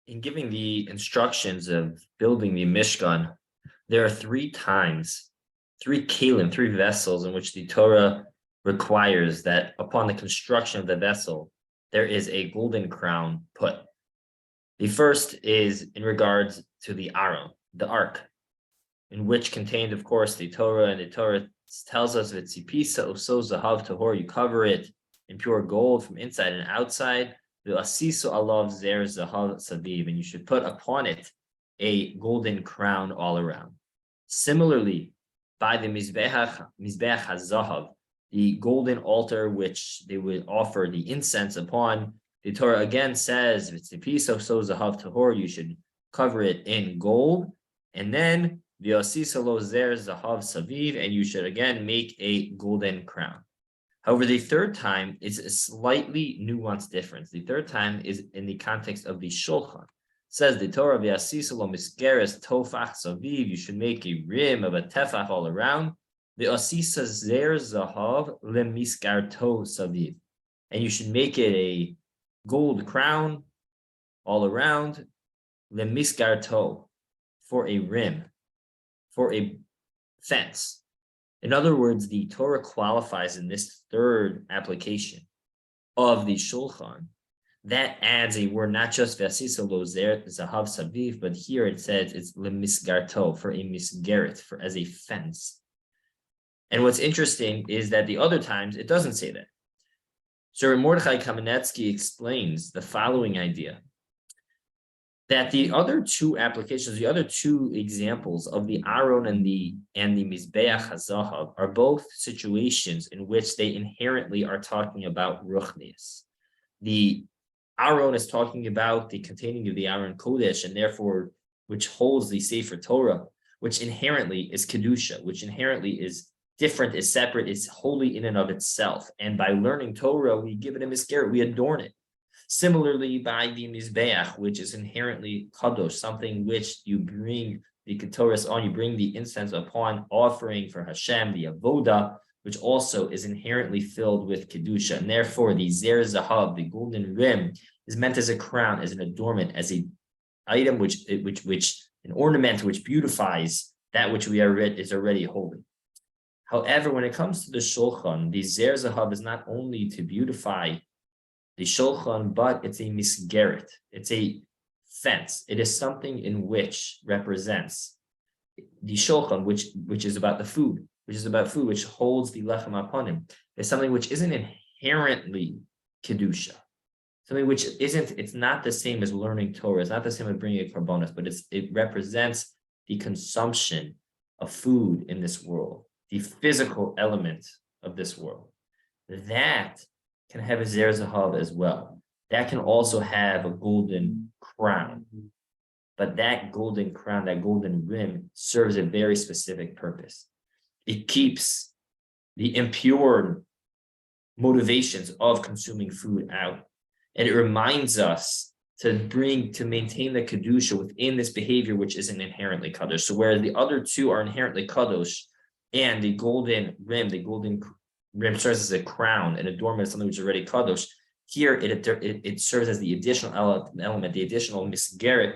in giving the instructions of building the Mishkan, there are three kelim, three vessels in which the Torah requires that upon the construction of the vessel, there is a golden crown put. The first is in regards to the Aron, the ark, in which contained, of course, the Torah, and the Torah tells us that Tzipisa Oso Zahav Tahor, you cover it in pure gold from inside and outside. The Asiso Alav Zer Zahav Saviv, and you should put upon it a golden crown all around. Similarly, by the Mizbeach HaZahav, the golden altar which they would offer the incense upon, the Torah again says, V'tzipiso Oso Zahav Tahor, you should cover it in gold, and then the Asisalo Zer Zahav Saviv, and you should again make a golden crown. However, the third time is a slightly nuanced difference. The third time is in the context of the Shulchan. It says the Torah v'asisalo miskeres tofach saviv. You should make a rim of a tefach all around. The asisa zer zahav lemiskarto saviv, and you should make it a gold crown all around lemiskarto, for a rim, for a fence. In other words, the Torah qualifies in this third application of the Shulchan. That adds a word, not just v'asisa lo zer zahav saviv, but here it says it's lemisgarto, for a misgeret, for as a fence. And what's interesting is that the other times it doesn't say that. So Mordechai Kamenetsky explains the following idea: that the other two applications, the other two examples of the Aron and the Mizbeach HaZahav are both situations in which they inherently are talking about Ruchnius. The Aron is talking about the containing of the Aron Kodesh, and therefore which holds the Sefer Torah, which inherently is Kedusha, which inherently is different, is separate, is holy in and of itself. And by learning Torah, we give it a miskeret, we adorn it. Similarly, by the Mizbeach, which is inherently kadosh, something which you bring the Ketores on, you bring the incense upon offering for Hashem, the Avoda, which also is inherently filled with Kedusha. And therefore, the Zer Zahav, the golden rim, is meant as a crown, as an adornment, as an item which an ornament which beautifies that which is already holy. However, when it comes to the Shulchan, the Zer Zahav is not only to beautify the Shulchan, but it's a misgeret. It's a fence. It is something in which represents the Shulchan, which is about the food, which holds the lechem upon him. It's something which isn't inherently kedusha, something which it's not the same as learning Torah. It's not the same as bringing a karbonos, but it represents the consumption of food in this world, the physical element of this world. That can have a Zer Zahav as well. That can also have a golden crown. But that golden crown, that golden rim, serves a very specific purpose. It keeps the impure motivations of consuming food out. And it reminds us to maintain the Kedusha within this behavior, which isn't inherently Kadosh. So whereas the other two are inherently Kadosh, and the golden rim serves as a crown, an adornment of something which is already kadosh. Here, it serves as the additional element, the additional misgeret,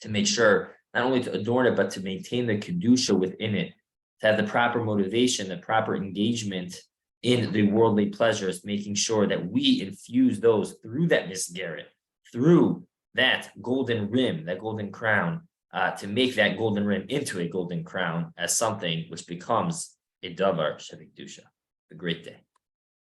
to make sure not only to adorn it, but to maintain the kedusha within it, to have the proper motivation, the proper engagement in the worldly pleasures, making sure that we infuse those through that misgeret, through that golden rim, that golden crown, to make that golden rim into a golden crown as something which becomes a davar shebikdusha. A great day.